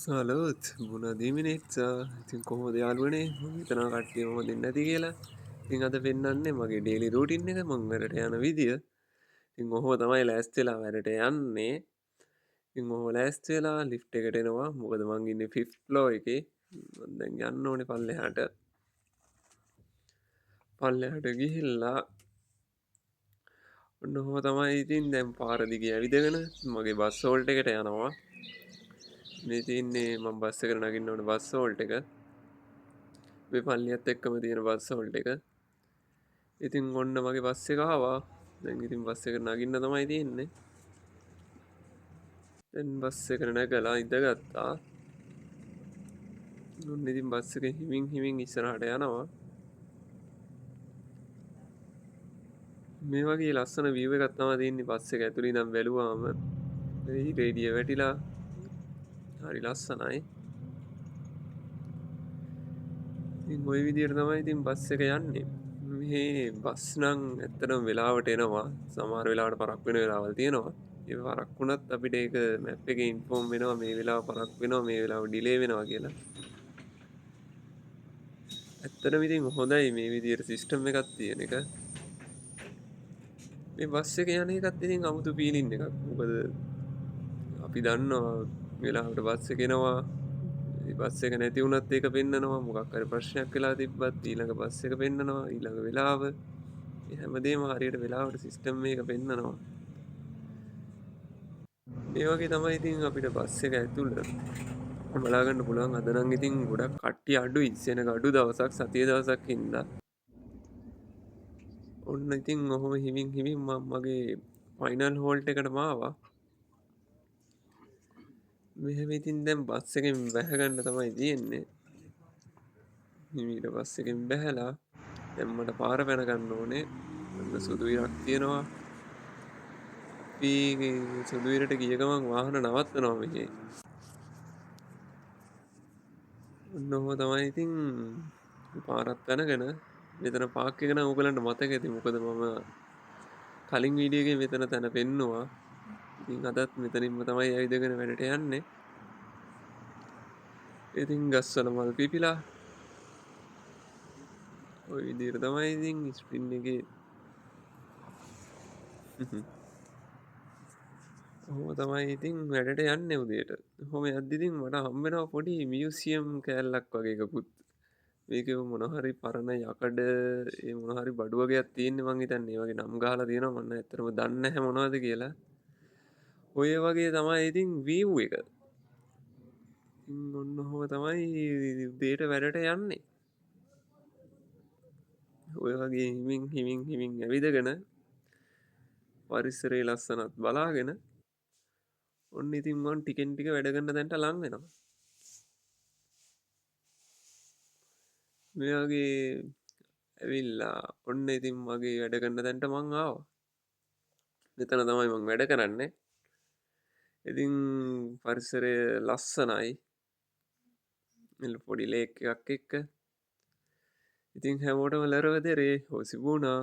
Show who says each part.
Speaker 1: සලෝත් මුණදී මිනිත්සා ඉතින් කොහොමද යාළුවනේ මං හිතනවා කට්ටිය මොහොම දෙන්නේ නැති කියලා. ඉතින් අද පෙන්වන්නේ මගේ ඩේලි රූටින් එක මං වැඩට යන විදිය. ඉතින් ඔහොම තමයි ලෑස්ති වෙලා වැඩට යන්නේ. ඉතින් ඔහොම ලෑස්ති වෙලා ලිෆ්ට් එකට එනවා. මොකද මං ඉන්නේ 5th floor එකේ. මං දැන් යන්න ඕනේ පල්ලෙහාට. පල්ලෙහාට ගිහිල්ලා ඔන්න ඔහොම තමයි ඉතින් දැන් පාර දිගේ ඇවිදගෙන මගේ බස් හෝල්ට් එකට යනවා. මේ තියන්නේ මම බස් එකට නගින්න ඕනේ බස් හෝල්ට් එක. මේ පල්ලියත් එක්කම තියෙන බස් හෝල්ට් එක. ඉතින් ඔන්න මගේ බස් එක ආවා. දැන් ඉතින් බස් එකට නගින්න තමයි තියෙන්නේ. දැන් බස් එකට නැගලා ඉඳගත්තා. ඔන්න ඉතින් බස් එක හිමින් හිමින් ඉස්සරහට යනවා. මේ වගේ ලස්සන view එකක් තමයි තියෙන්නේ බස් එක ඇතුළේ ඉඳන් බැලුවාම. මේ රේඩිය වැටිලා හරි ලස්සනයි. ඉතින් ওই විදිහට තමයි ඉතින් බස් එක යන්නේ. මේ බස් නම් ඇත්තටම වෙලාවට එනවා. සමහර වෙලාවට පරක් වෙන වෙලාවල් තියෙනවා. ඒ පරක් වුණත් අපිට ඒක මැප් එකේ ඉන්ෆෝම් වෙනවා මේ වෙලාව පරක් වෙනවා මේ වෙලාව ඩිලේ වෙනවා කියලා. ඇත්තටම ඉතින් හොඳයි මේ විදිහට සිස්ටම් එකක් තියෙන එක. මේ බස් එක යන එකත් ඉතින් අමුතු ෆීලින් එකක්. මොකද අපි දන්නවා වෙලාවට බස් එක එනවා. බස් එක නැති වුණත් ඒක පෙන්නනවා. මොකක් හරි ප්‍රශ්නයක් වෙලා තිබ්බත් ඊළඟ බස් එක පෙන්නනවා. ඊළඟ වෙලාව හැමදේම හරියට වෙලාවට සිස්ටම් එක පෙන්නනවා. මේ වගේ තමයි ඉතින් අපිට බස් එක ඇතුළ බලාගන්න පුළුවන්. අද නම් ඉතින් ගොඩක් කට්ටිය අඩුයි. සෙනග අඩු දවසක් සතිය දවසක් හින්දා. ඔන්න ඉතින් ඔහොම හිමින් හිමින් මම මගේ ෆයිනල් හෝල්ට් එකටම ආවා. මෙහෙම ඉතින් දැන් බස් එකෙන් බැහැ ගන්න තමයි තියෙන්නේ. හිමීට බස් එකෙන් බැහැලා දැන් මට පාර පැන ගන්න ඕනේ. ඔන්න සුදු ඉරක් තියෙනවා. අපි සුදු ඉරට ගිය ගමන් වාහන නවත්තනවා මෙහේ. ඔන්න ඔහොම තමයි ඉතින් පාරත් පැනගෙන මෙතන පාක් එක නම් ඔයගලන්ට මතක ඇති. මොකද මම කලින් වීඩියෝ එකේ මෙතන තැන පෙන්නුවා. ඉතින් අදත් මෙතනින්ම තමයි ඇවිදගෙන වැඩට යන්නේ. ඉතින් ගස්වල මල් පිපිලා ඔය විදිහට තමයි ඉතින් ස්ප්‍රින් එකේ ඔහොම තමයි ඉතින් වැඩට යන්නේ උදේට. ඔහොම යද්දි ඉතින් මට හම්බ වෙනවා පොඩි මියුසියම් කෑල්ලක් වගේ එකකුත්. මේකේ මොන හරි පරණ යකඩ ඒ මොන හරි බඩු වගේක් තියෙන්නේ මං හිතන්නේ. ඒ වගේ නම් ගහලා තියෙනවා මම ඇත්තටම දන්නේ නැහැ මොනවද කියලා. ඔය වගේ තමයි ඉතින් view එක. ඉතින් ඔන්න ඔහොම තමයි උදේට වැඩට යන්නේ. ඔය වගේ හිමින් හිමින් හිමින් ඇවිදගෙන පරිසරයේ ලස්සනත් බලාගෙන ඔන්න ඉතින් මං ටිකෙන් ටික වැඩ කරන තැනට ලං වෙනවා. මේ වගේ ඇවිල්ලා ඔන්න ඉතින් මගේ වැඩ කරන තැනට මං ආවා. මෙතන තමයි මං වැඩ කරන්නේ. ඉතින් පරිසරය ලස්සනයි. මෙන්න පොඩි ලේක් එකක් එක්ක. ඉතින් හැමෝටම ලරවදරේ හොසිබුණා.